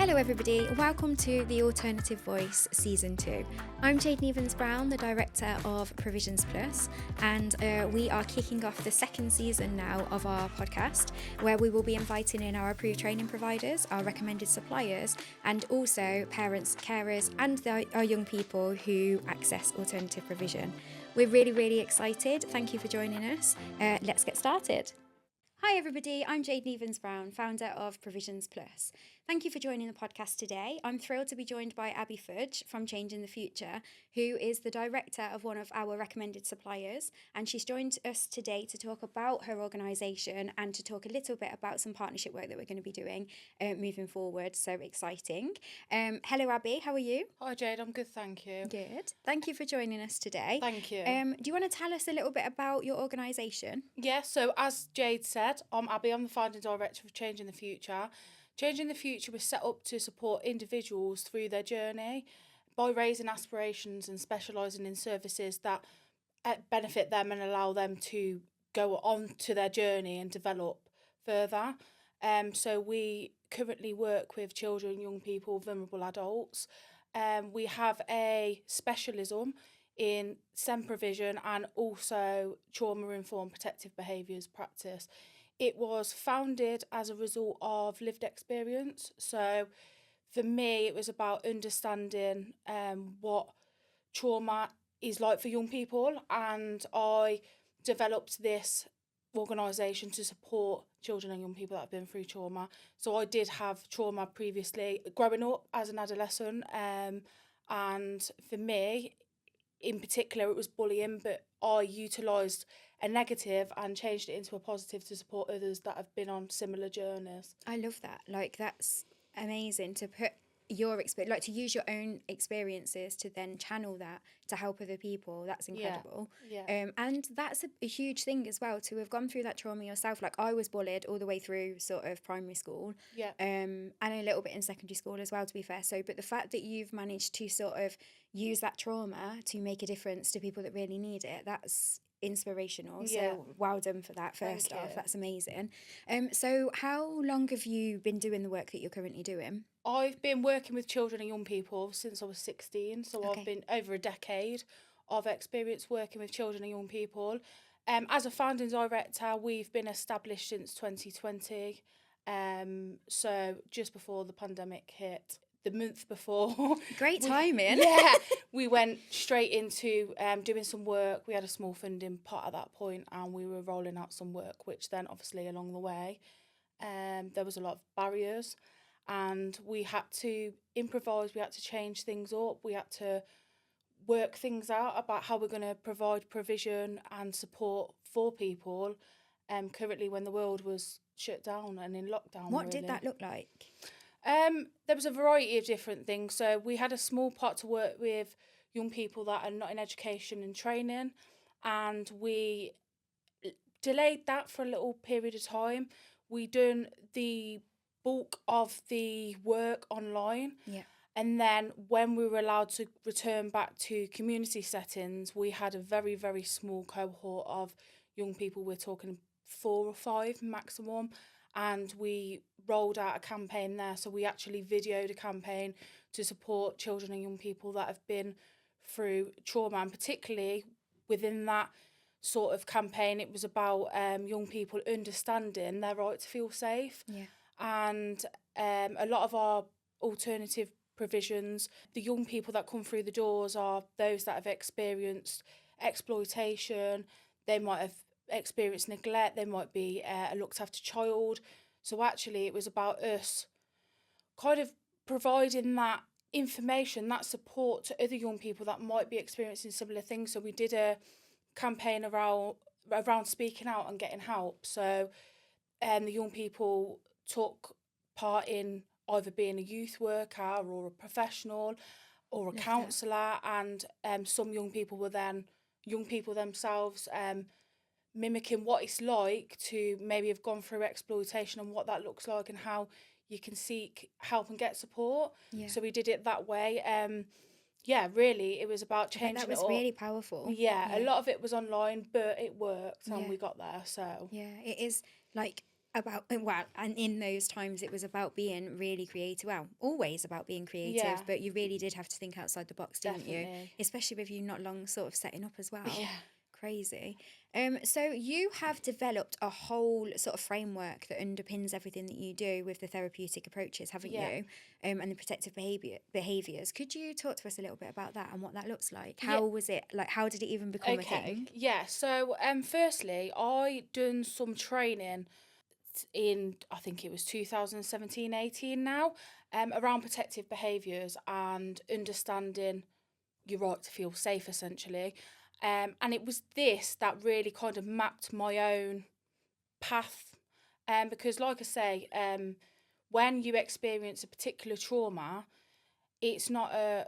Hello everybody, welcome to The Alternative Voice Season 2. I'm Jade Nevins-Brown, the Director of Provisions Plus, and we are kicking off the second season now of our podcast, where we will be inviting in our approved training providers, our recommended suppliers, and also parents, carers, and our young people who access alternative provision. We're really excited. Thank you for joining us. Let's get started. Hi everybody, I'm Jade Nevins-Brown, founder of Provisions Plus. Thank you for joining the podcast today. I'm thrilled to be joined by Abbie Fudge from Changing the Future, who is the director of one of our recommended suppliers, and she's joined us today to talk about her organisation and to talk a little bit about some partnership work that we're going to be doing moving forward. So exciting. Hello Abbie, how are you? Hi Jade, I'm good, thank you. Good. Thank you for joining us today. Thank you. Do you want to tell us a little bit about your organisation? Yeah, so as Jade said, I'm Abbie, I'm the founding director of Changing the Future. Changing the Future was set up to support individuals through their journey by raising aspirations and specialising in services that benefit them and allow them to go on to their journey and develop further. So we currently work with children, young people, vulnerable adults. We have a specialism in SEN provision and also trauma-informed protective behaviours practice. It was founded as a result of lived experience. So for me, it was about understanding what trauma is like for young people, and I developed this organisation to support children and young people that have been through trauma. So I did have trauma previously growing up as an adolescent, and for me in particular it was bullying, but I utilised a negative and changed it into a positive to support others that have been on similar journeys. I love that. Like, that's amazing to put your experience, like to use your own experiences to then channel that to help other people. That's incredible. Yeah. And that's a huge thing as well, to have gone through that trauma yourself. Like, I was bullied all the way through sort of primary school, Yeah. and a little bit in secondary school as well, to be fair. So, but the fact that you've managed to sort of use that trauma to make a difference to people that really need it, that's inspirational. Yeah. So well done for that. First Thank off, you. that's amazing. So how long have you been doing the work that you're currently doing? I've been working with children and young people since I was 16, so Okay. I've been over a decade of experience working with children and young people. As a founding director, we've been established since 2020, so just before the pandemic hit. The month before. Great timing. Yeah, we went straight into doing some work. We had a small funding pot at that point, and we were rolling out some work, which then obviously along the way, there was a lot of barriers, and we had to improvise, we had to change things up, we had to work things out about how we're going to provide provision and support for people currently when the world was shut down and in lockdown. What really. did that look like? There was a variety of different things. So we had a small pot to work with young people that are not in education and training, and we delayed that for a little period of time. We done the bulk of the work online. Yeah. And then when we were allowed to return back to community settings, we had a very small cohort of young people. We're talking 4 or 5 maximum. And we rolled out a campaign there. So we actually videoed a campaign to support children and young people that have been through trauma. And particularly within that sort of campaign, it was about young people understanding their right to feel safe. Yeah. And a lot of our alternative provisions, the young people that come through the doors are those that have experienced exploitation. They might have experienced neglect, they might be a looked after child. So actually it was about us kind of providing that information, that support to other young people that might be experiencing similar things. So we did a campaign around speaking out and getting help. So the young people took part in either being a youth worker or a professional or a counsellor, and some young people were then young people themselves mimicking what it's like to maybe have gone through exploitation and what that looks like and how you can seek help and get support. Yeah. So we did it that way. Yeah, really, it was about changing That was it up. really powerful. Yeah, a lot of it was online, but it worked and we got there. So yeah, it is like, And in those times it was about being really creative, well, always about being creative, Yeah. but you really did have to think outside the box, didn't you? Definitely. Especially with you not long sort of setting up as well. Yeah. Crazy. So you have developed a whole sort of framework that underpins everything that you do with the therapeutic approaches, haven't Yeah. you? And the protective behaviors. Could you talk to us a little bit about that and what that looks like? Yeah. How was it, like, how did it even become a thing? Yeah. So, firstly, I done some training in, I think it was 2017-18 now, around protective behaviours and understanding your right to feel safe, essentially. And it was this that really kind of mapped my own path. Because, like I say, when you experience a particular trauma, it's not a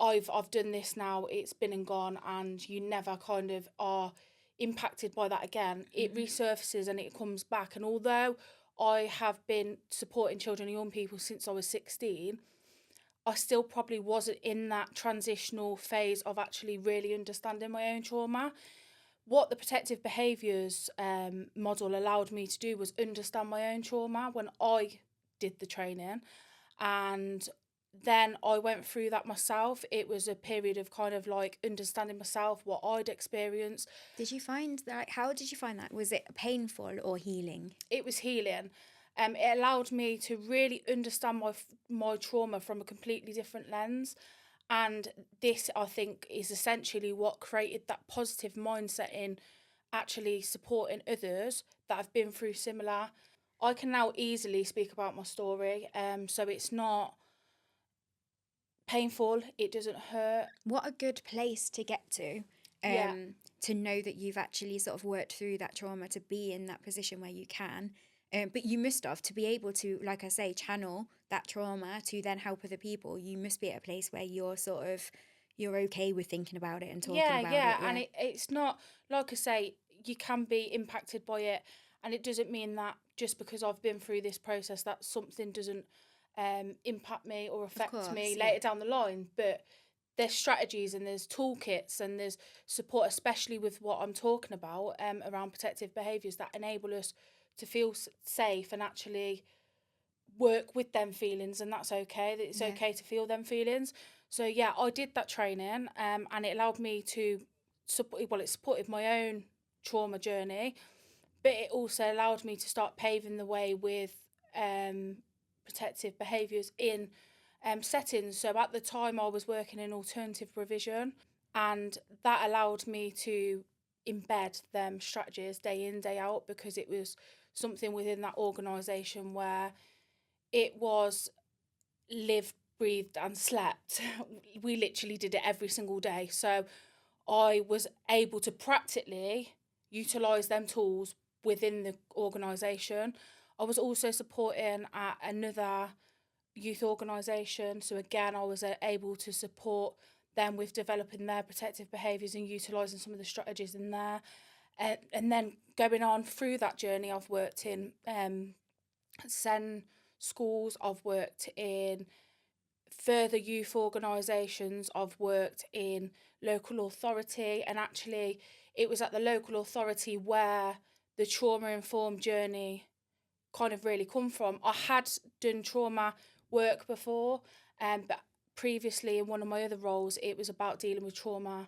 I've done this now, it's been and gone, and you never kind of are impacted by that again. It resurfaces and it comes back. And although I have been supporting children and young people since I was 16, I still probably wasn't in that transitional phase of actually really understanding my own trauma. What the protective behaviours model allowed me to do was understand my own trauma when I did the training, and then I went through that myself. It was a period of kind of like understanding myself, what I'd experienced. Did you find that, how did you find that? Was it painful or healing? It was healing. It allowed me to really understand my trauma from a completely different lens. And this, I think, is essentially what created that positive mindset in actually supporting others that have been through similar. I can now easily speak about my story, so it's not painful, it doesn't hurt. What a good place to get Yeah. to know that you've actually sort of worked through that trauma to be in that position where you can. But you must have, to be able to, like I say, channel that trauma to then help other people. You must be at a place where you're okay with thinking about it and talking Yeah, about yeah, it. and it's not, like I say, you can be impacted by it, and it doesn't mean that just because I've been through this process that something doesn't impact me or affect course, me yeah. later down the line. But there's strategies and there's toolkits and there's support, especially with what I'm talking about around protective behaviours that enable us to feel safe and actually work with them feelings, and that's okay. That it's Yeah. okay to feel them feelings. So yeah, I did that training, and it allowed me to support. Well, it supported my own trauma journey, but it also allowed me to start paving the way with protective behaviours in settings. So at the time, I was working in alternative provision, and that allowed me to embed them strategies day in, day out, because it was something within that organisation where it was lived, breathed, and slept. We literally did it every single day. So I was able to practically utilise them tools within the organisation. I was also supporting at another youth organisation. So again, I was able to support them with developing their protective behaviours and utilising some of the strategies in there. And then going on through that journey, I've worked in SEN schools, I've worked in further youth organisations, I've worked in local authority, and actually it was at the local authority where the trauma informed journey kind of really come from. I had done trauma work before, but previously in one of my other roles it was about dealing with trauma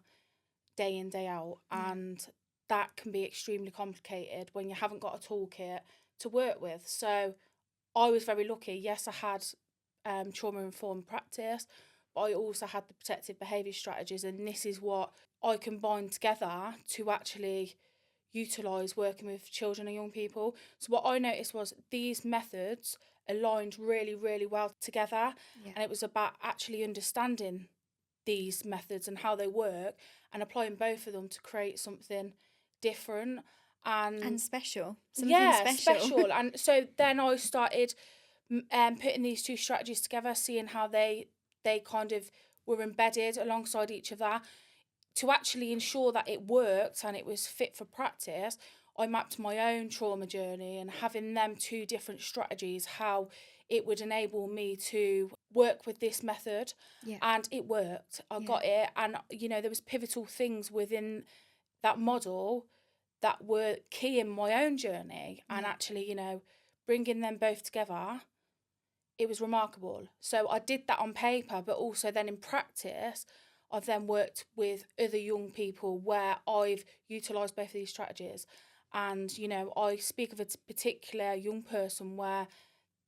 day in, day out, and that can be extremely complicated when you haven't got a toolkit to work with. So I was very lucky. Yes, I had trauma informed practice, but I also had the protective behaviour strategies, and this is what I combined together to actually utilise working with children and young people. So what I noticed was these methods aligned really, really well together, and it was about actually understanding these methods and how they work and applying both of them to create something different And special. Something yeah, special. And so then I started putting these two strategies together, seeing how they kind of were embedded alongside each other to actually ensure that it worked and it was fit for practice. I mapped my own trauma journey, and having them two different strategies, how it would enable me to work with this method. Yeah. And it worked. I got it, and there was pivotal things within that model that were key in my own journey, and actually, you know, bringing them both together, it was remarkable. So I did that on paper, but also then in practice, I've then worked with other young people where I've utilised both of these strategies. And, you know, I speak of a particular young person where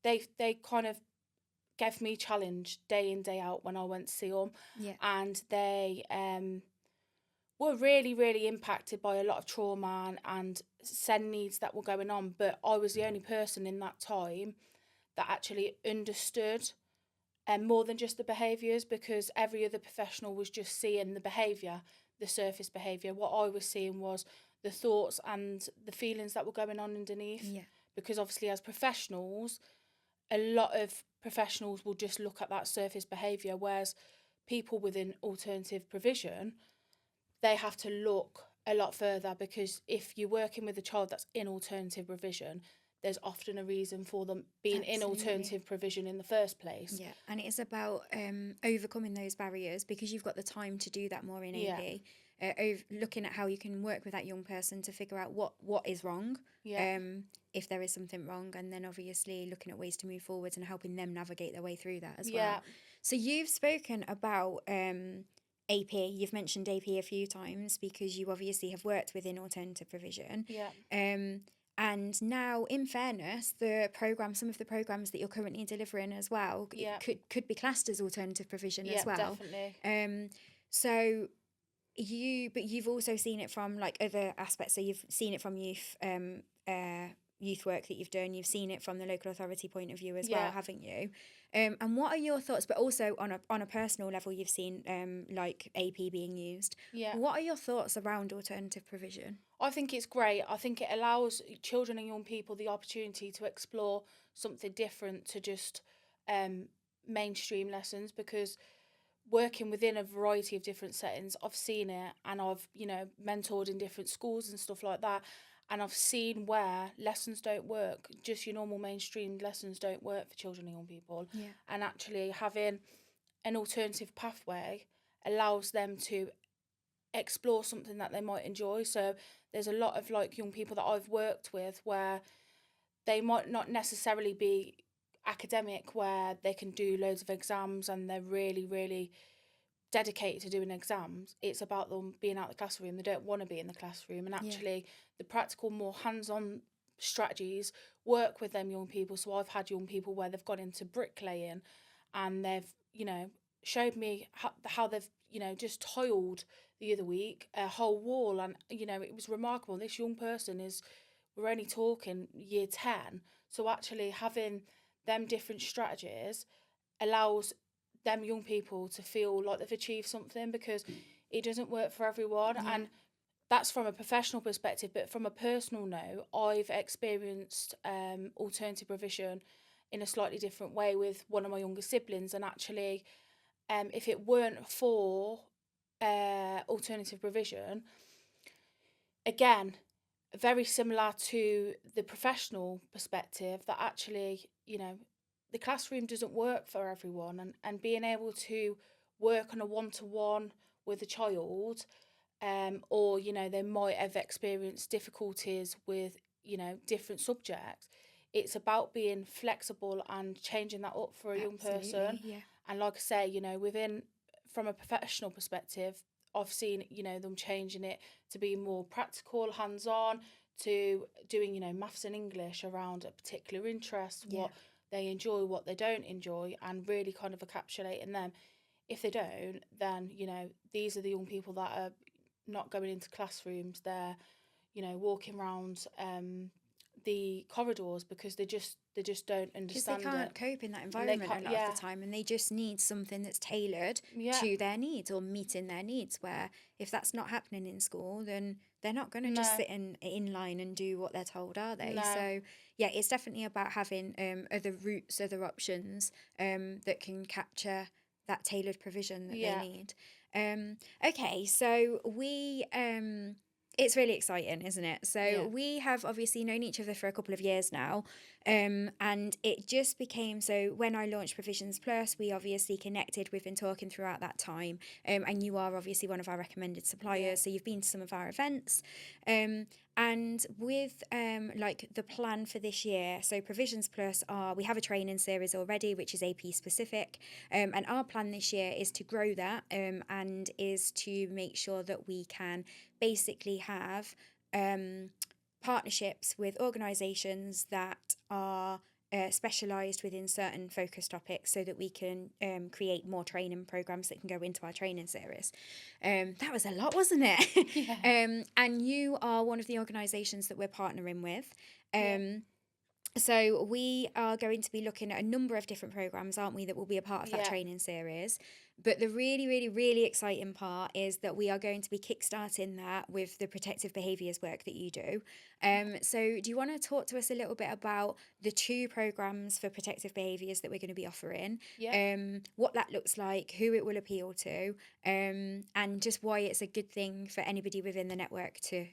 they kind of gave me challenge day in, day out when I went to see them. Yeah. And they were really, really impacted by a lot of trauma and SEND needs that were going on. But I was the only person in that time that actually understood more than just the behaviours, because every other professional was just seeing the behaviour, the surface behaviour. What I was seeing was the thoughts and the feelings that were going on underneath. Yeah. Because obviously as professionals, a lot of professionals will just look at that surface behaviour, whereas people within alternative provision, they have to look a lot further, because if you're working with a child that's in alternative provision, there's often a reason for them being in alternative provision in the first place. Yeah, and it is about overcoming those barriers, because you've got the time to do that more in AP. Looking at how you can work with that young person to figure out what is wrong, if there is something wrong, and then obviously looking at ways to move forwards and helping them navigate their way through that as well. So you've spoken about AP. You've mentioned AP a few times because you obviously have worked within alternative provision. And now, in fairness, some of the programs that you're currently delivering as well, could be classed as alternative provision as well. Definitely. So you've also seen it from like other aspects. So you've seen it from youth work that you've done. You've seen it from the local authority point of view as well, haven't you? And what are your thoughts? But also on a personal level, you've seen like AP being used. What are your thoughts around alternative provision? I think it's great. I think it allows children and young people the opportunity to explore something different to just mainstream lessons, because working within a variety of different settings, I've seen it, and I've, you know, mentored in different schools and stuff like that, and I've seen where lessons don't work. Just your normal mainstream lessons don't work for children and young people. And actually having an alternative pathway allows them to explore something that they might enjoy. So there's a lot of like young people that I've worked with where they might not necessarily be academic, where they can do loads of exams and they're really, really dedicated to doing exams. It's about them being out of the classroom. They don't want to be in the classroom, and actually the practical, more hands-on strategies work with them young people. So I've had young people where they've gone into bricklaying and they've, you know, showed me how they've, you know, just tiled the other week a whole wall, and, you know, it was remarkable. This young person we're only talking year 10, so actually having them different strategies allows them young people to feel like they've achieved something, because it doesn't work for everyone. And that's from a professional perspective. But from a personal note, I've experienced alternative provision in a slightly different way with one of my younger siblings, and actually if it weren't for alternative provision, again, very similar to the professional perspective, that actually, you know, the classroom doesn't work for everyone, and being able to work on a one-to-one with a child, or, you know, they might have experienced difficulties with, you know, different subjects. It's about being flexible and changing that up for a young person. And like I say, you know, from a professional perspective, I've seen, you know, them changing it to be more practical, hands-on, to doing, you know, maths and English around a particular interest, what they enjoy, what they don't enjoy, and really kind of encapsulating them. If they don't, then, you know, these are the young people that are not going into classrooms. They're, you know, walking around the corridors because they just don't understand it. Because they can't cope in that environment a lot of the time, and they just need something that's tailored to their needs or meeting their needs, where if that's not happening in school, then they're not going to just sit in line and do what they're told, are they? So yeah, it's definitely about having other routes, other options that can capture that tailored provision that they need. Okay, so it's really exciting, isn't it? So we have obviously known each other for a couple of years now, and it just became, so when I launched Provisions Plus, we obviously connected. We've been talking throughout that time, and you are obviously one of our recommended suppliers, so you've been to some of our events, and And with like the plan for this year, so Provisions Plus we have a training series already, which is AP specific, and our plan this year is to grow that and is to make sure that we can basically have partnerships with organisations that are specialised within certain focus topics so that we can create more training programs that can go into our training series. That was a lot, wasn't it? Yeah. And you are one of the organisations that we're partnering with. Yeah. So we are going to be looking at a number of different programs, aren't we, that will be a part of that Yeah. training series. But the really, really, really exciting part is that we are going to be kickstarting that with the protective behaviours work that you do. So do you want to talk to us a little bit about the 2 programs for protective behaviours that we're going to be offering, Yeah. what that looks like, who it will appeal to, and just why it's a good thing for anybody within the network to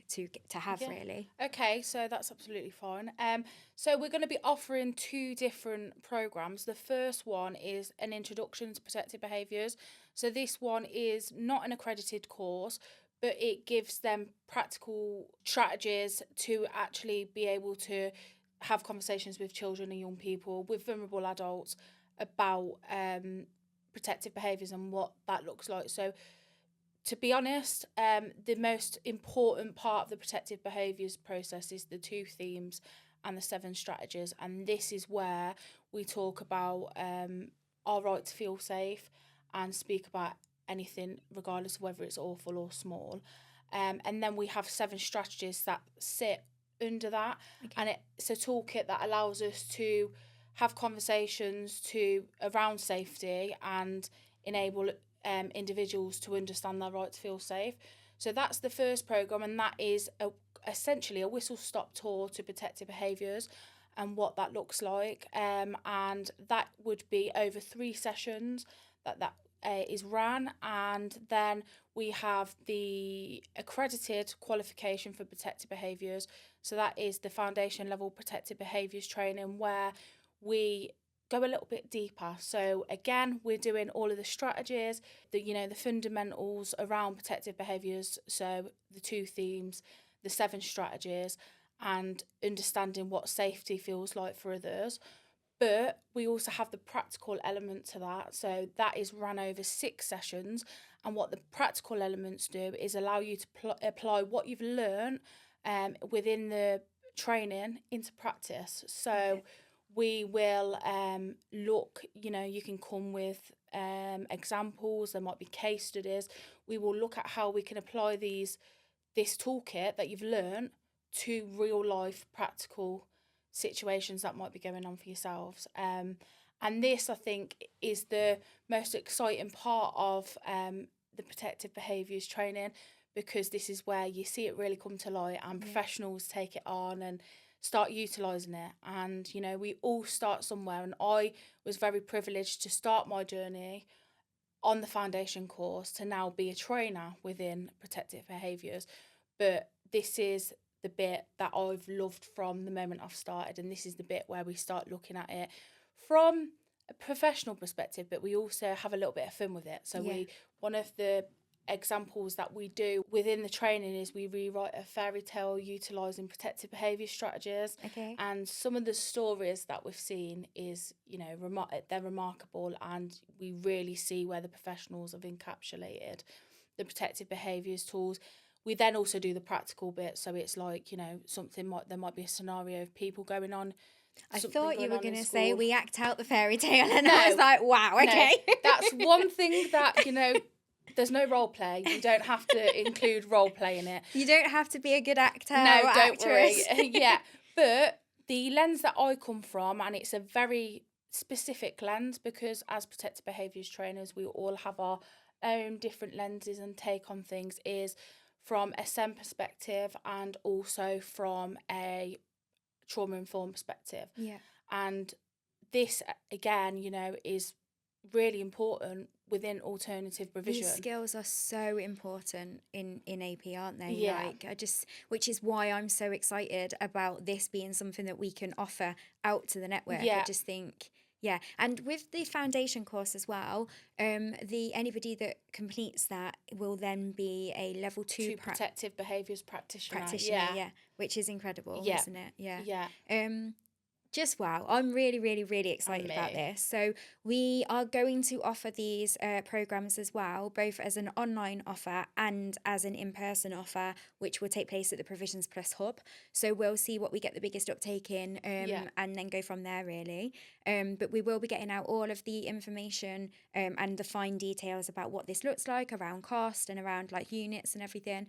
have, Yeah. really? Okay, so that's absolutely fine. So we're going to be offering 2 different programs. The first one is an introduction to protective behaviours. So this one is not an accredited course, but it gives them practical strategies to actually be able to have conversations with children and young people, with vulnerable adults, about protective behaviours and what that looks like. So to be honest, the most important part of the protective behaviours process is the 2 themes and the 7 strategies. And this is where we talk about our right to feel safe and speak about anything, regardless of whether it's awful or small. And then we have 7 strategies that sit under that. Okay. And it's a toolkit that allows us to have conversations around safety and enable individuals to understand their right to feel safe. So that's the first programme, and that is essentially a whistle-stop tour to protective behaviours and what that looks like. And that would be over 3 sessions that is ran. And then we have the accredited qualification for protective behaviours. So that is the foundation level protective behaviours training, where we go a little bit deeper. So again, we're doing all of the strategies, the fundamentals around protective behaviours. So the 2 themes, the 7 strategies, and understanding what safety feels like for others. But we also have the practical element to that. So that is run over 6 sessions. And what the practical elements do is allow you to apply what you've learned within the training into practice. So Okay. we will look, you can come with examples, there might be case studies. We will look at how we can apply this toolkit that you've learned to real life practical situations that might be going on for yourselves. And this, I think, is the most exciting part of the protective behaviours training, because this is where you see it really come to light and professionals take it on and start utilising it. And we all start somewhere, and I was very privileged to start my journey on the foundation course to now be a trainer within protective behaviours. But this is the bit that I've loved from the moment I've started, and this is the bit where we start looking at it from a professional perspective, but we also have a little bit of fun with it. So one of the examples that we do within the training is we rewrite a fairy tale utilising protective behaviour strategies. Okay. And some of the stories that we've seen is, they're remarkable, and we really see where the professionals have encapsulated the protective behaviours tools. We then also do the practical bit, so it's like, there might be a scenario of people going on. I thought you were going to say school. we act out the fairy tale, and No, I was like, wow, okay. No, that's one thing that, there's no role play. You don't have to include role play in it. You don't have to be a good actor No, or don't actress. worry. Yeah, but the lens that I come from, and it's a very specific lens, because as protective behaviours trainers, we all have our own different lenses and take on things, is from a SEN perspective and also from a trauma-informed perspective. Yeah. And this, again, is really important within alternative provision. These skills are so important in AP, aren't they? Yeah. Which is why I'm so excited about this being something that we can offer out to the network. Yeah. I just think Yeah, and with the foundation course as well, the anybody that completes that will then be a level two Protective behaviours practitioner. practitioner. Yeah. Yeah, which is incredible, Yeah. isn't it? Yeah. Yeah. Just wow. I'm really, really, really excited about me. this. So, we are going to offer these programs as well, both as an online offer and as an in person offer, which will take place at the Provisions Plus Hub. So, we'll see what we get the biggest uptake in and then go from there, really. But we will be getting out all of the information and the fine details about what this looks like around cost and around like units and everything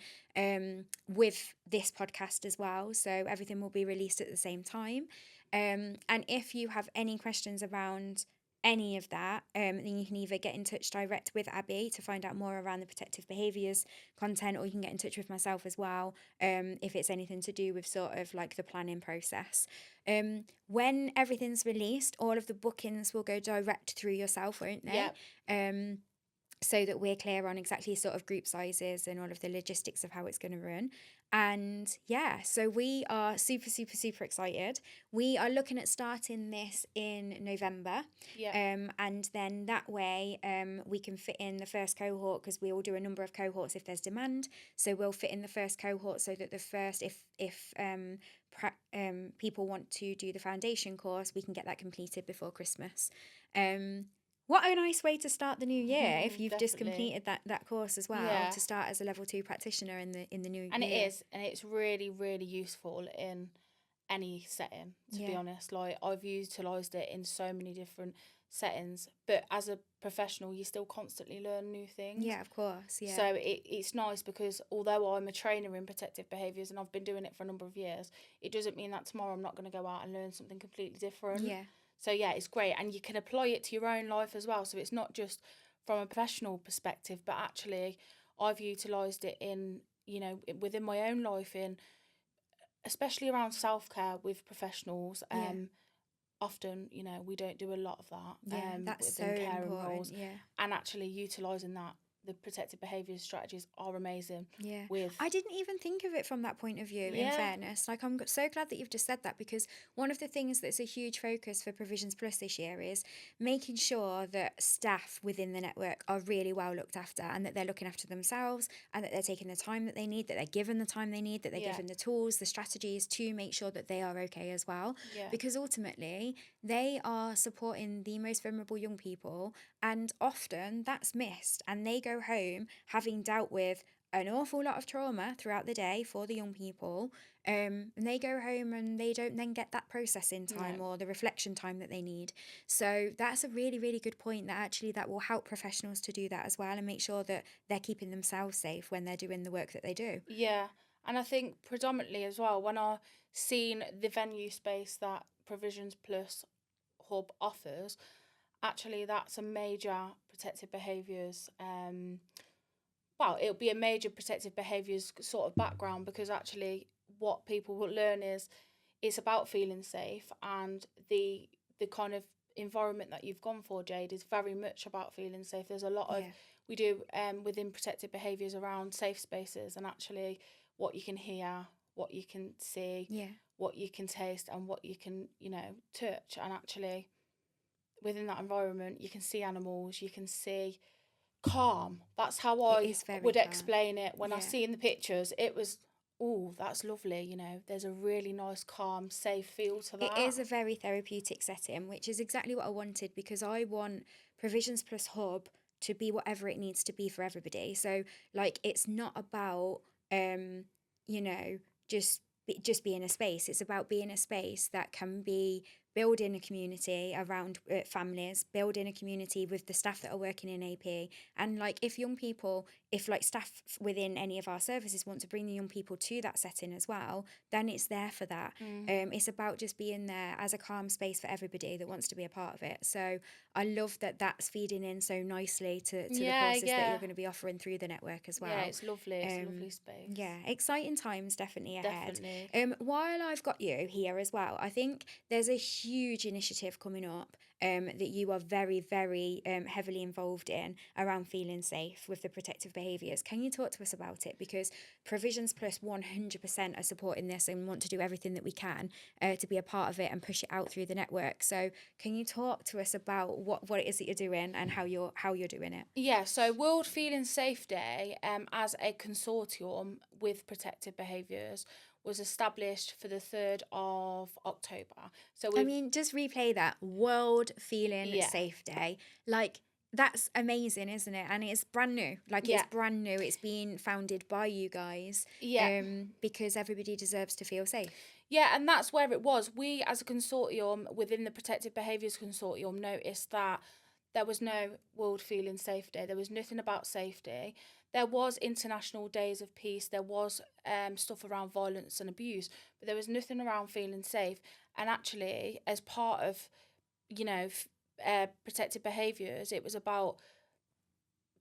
with this podcast as well. So, everything will be released at the same time. And if you have any questions around any of that, then you can either get in touch direct with Abbie to find out more around the protective behaviours content, or you can get in touch with myself as well if it's anything to do with sort of like the planning process. When everything's released, all of the bookings will go direct through yourself, won't they? Yep. So that we're clear on exactly sort of group sizes and all of the logistics of how it's going to run. And yeah, so we are super, super, super excited. We are looking at starting this in November. Yeah. And then that way we can fit in the first cohort, because we will do a number of cohorts if there's demand. So we'll fit in the first cohort so that the first, if people want to do the foundation course, we can get that completed before Christmas. What a nice way to start the new year if you've just completed that course as well, to start as a level 2 practitioner in the new year. And it is, and it's really, really useful in any setting, to be honest. Like, I've utilised it in so many different settings, but as a professional you still constantly learn new things. Yeah, of course. Yeah. So it's nice, because although I'm a trainer in protective behaviours and I've been doing it for a number of years, it doesn't mean that tomorrow I'm not going to go out and learn something completely different. Yeah. So yeah, it's great, and you can apply it to your own life as well. So it's not just from a professional perspective, but actually I've utilised it in, within my own life, in especially around self-care with professionals. Often, we don't do a lot of that that's so within caring important. roles. And actually utilising that, the protective behaviours strategies are amazing. Yeah. I didn't even think of it from that point of view, in fairness. Like, I'm so glad that you've just said that, because one of the things that's a huge focus for Provisions Plus this year is making sure that staff within the network are really well looked after, and that they're looking after themselves, and that they're taking the time that they need, that they're given the time they need, that they're given the tools, the strategies to make sure that they are okay as well. Because ultimately, they are supporting the most vulnerable young people, and often that's missed, and they go home having dealt with an awful lot of trauma throughout the day for the young people, and they go home and they don't then get that processing time or the reflection time that they need. So that's a really, really good point, that actually that will help professionals to do that as well, and make sure that they're keeping themselves safe when they're doing the work that they do. Yeah, and I think predominantly as well, when I've seen the venue space that Provisions Plus Hub offers, actually that's a major protective behaviours it'll be a major protective behaviours sort of background, because actually what people will learn is it's about feeling safe, and the kind of environment that you've gone for, Jade, is very much about feeling safe. There's a lot of we do within protective behaviours around safe spaces, and actually what you can hear, what you can see, what you can taste, and what you can touch. And actually within that environment you can see animals, you can see calm. That's how I would explain it. When I see in the pictures, it was, oh, that's lovely. There's a really nice, calm, safe feel to that. It is a very therapeutic setting, which is exactly what I wanted, because I want Provisions Plus Hub to be whatever it needs to be for everybody. So, like, it's not about, just being a space. It's about being a space that can be building a community around families, building a community with the staff that are working in AP. And like, if staff within any of our services want to bring the young people to that setting as well, then it's there for that. It's about just being there as a calm space for everybody that wants to be a part of it. So I love that that's feeding in so nicely to the courses that you're going to be offering through the network as well. Yeah, it's lovely. It's a lovely space. Yeah, exciting times definitely ahead. Definitely. While I've got you here as well, I think there's a huge initiative coming up that you are very, very heavily involved in around feeling safe with the protective behaviours. Can you talk to us about it? Because Provisions Plus 100% are supporting this and want to do everything that we can to be a part of it and push it out through the network. So can you talk to us about what it is that you're doing and how you're doing it? Yeah, so World Feeling Safe Day, as a consortium with protective behaviours, was established for the 3rd of October. So I mean, just replay that World Feeling Yeah. Safe Day. Like, that's amazing, isn't it? And it's brand new. Like, Yeah. it's brand new. It's been founded by you guys. Yeah. Because everybody deserves to feel safe. Yeah, and that's where it was. We, as a consortium within the Protective Behaviours Consortium, noticed that there was no World Feeling Safe Day. There was nothing about safety. There was International Days of Peace. There was stuff around violence and abuse, but there was nothing around feeling safe. And actually, as part of, protective behaviours, it was about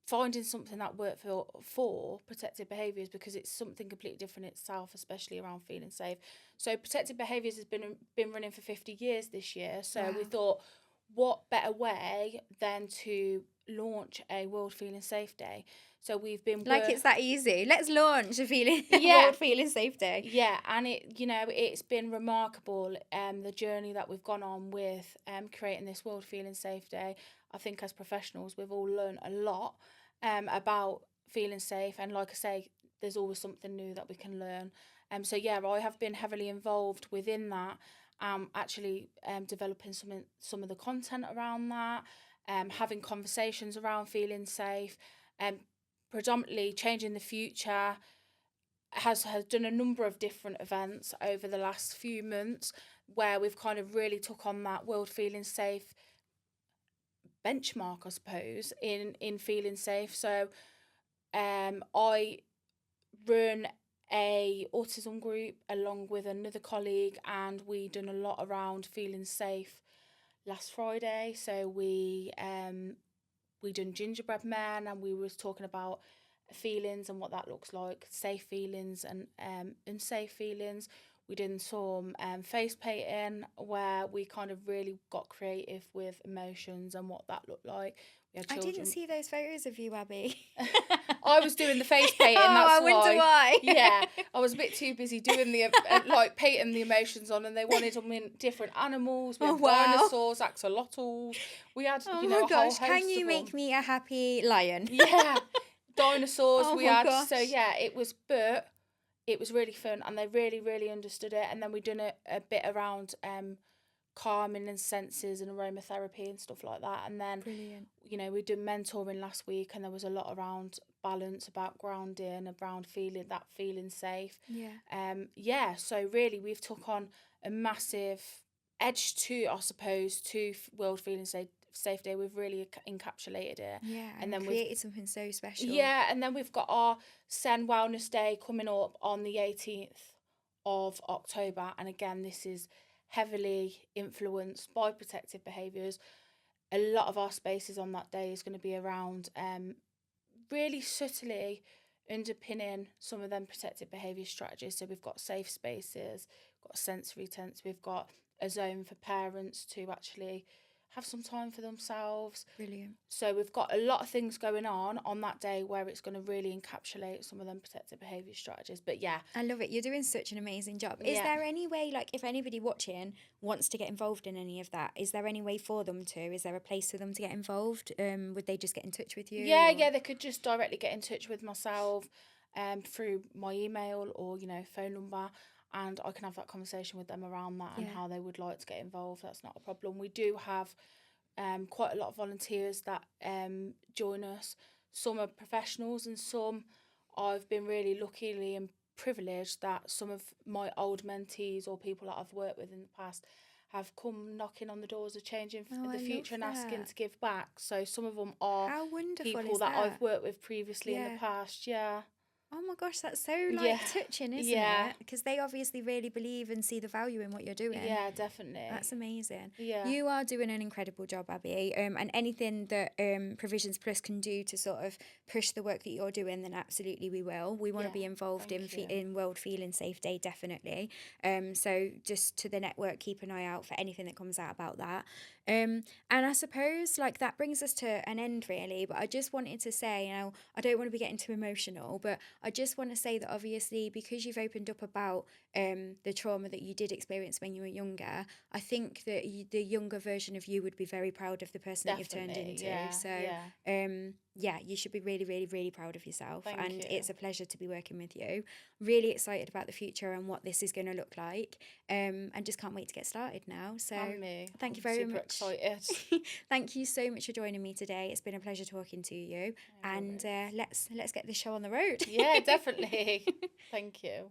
finding something that worked for protective behaviours, because it's something completely different itself, especially around feeling safe. So protective behaviours has been running for 50 years this year. So we thought, what better way than to launch a World Feeling Safe Day? So we've been it's that easy. Let's launch a World Feeling Safe Day. Yeah, and it's been remarkable, the journey that we've gone on with creating this World Feeling Safe Day. I think as professionals, we've all learned a lot about feeling safe, and like I say, there's always something new that we can learn. So yeah, I have been heavily involved within that, actually developing some of the content around that, having conversations around feeling safe, predominantly Changing the Future has done a number of different events over the last few months where we've kind of really took on that World Feeling Safe benchmark, I suppose, in feeling safe. So I run a autism group along with another colleague, and we done a lot around feeling safe last Friday. So we done gingerbread men, and we was talking about feelings and what that looks like, safe feelings and unsafe feelings. We did some face painting where we kind of really got creative with emotions and what that looked like. We had children. I didn't see those photos of you, Abbie. I was doing the face painting. That's I wonder why. Yeah, I was a bit too busy doing the painting the emotions on, and they wanted them in different animals. We had dinosaurs, axolotls. We had oh a my gosh! whole host Can you of make them. me a happy lion? Yeah, dinosaurs. Oh we my had. gosh. So yeah, it was really fun, and they really, really understood it. And then we done a bit around calming and senses and aromatherapy and stuff like that. And then Brilliant. We did mentoring last week, and there was a lot around balance, about grounding, around feeling safe. Yeah. So really we've took on a massive edge to, I suppose, to World Feeling Safe Day. We've really encapsulated it. Yeah, and then created something so special. Yeah, and then we've got our Sen Wellness Day coming up on the 18th of October. And again, this is heavily influenced by protective behaviours. A lot of our spaces on that day is going to be around really subtly underpinning some of them protective behaviour strategies. So we've got safe spaces, got sensory tents, we've got a zone for parents to actually have some time for themselves. Brilliant. So we've got a lot of things going on that day where it's going to really encapsulate some of them protective behaviour strategies. But yeah, I love it. You're doing such an amazing job. Is there any way, like, if anybody watching wants to get involved in any of that, is there any way for them to? Is there a place for them to get involved? Would they just get in touch with you? Yeah, they could just directly get in touch with myself through my email or phone number, and I can have that conversation with them around that and how they would like to get involved. That's not a problem. We do have quite a lot of volunteers that join us. Some are professionals, and some I've been really lucky and privileged that some of my old mentees or people that I've worked with in the past have come knocking on the doors of Changing the Future and asking to give back. So some of them are people that I've worked with previously in the past. Yeah. Oh my gosh, that's so touching, isn't it? Because they obviously really believe and see the value in what you're doing. Yeah, definitely. That's amazing. Yeah. You are doing an incredible job, Abbie. And anything that Provisions Plus can do to sort of push the work that you're doing, then absolutely we will. We want to be involved in World Feeling Safe Day, definitely. So just to the network, keep an eye out for anything that comes out about that. And I suppose like that brings us to an end really, but I just wanted to say, you know, I don't want to be getting too emotional, but I just want to say that obviously because you've opened up about the trauma that you did experience when you were younger, I think that the younger version of you would be very proud of the person that you've turned Definitely, into. yeah, So yeah. yeah, you should be really, really, really proud of yourself. Thank And you. it's a pleasure to be working with you. Really excited about the future and what this is going to look like. And just can't wait to get started now. So And me. thank you I'm very super much. excited. Thank you so much for joining me today. It's been a pleasure talking to you. No And worries. let's get this show on the road. Yeah, definitely. Thank you.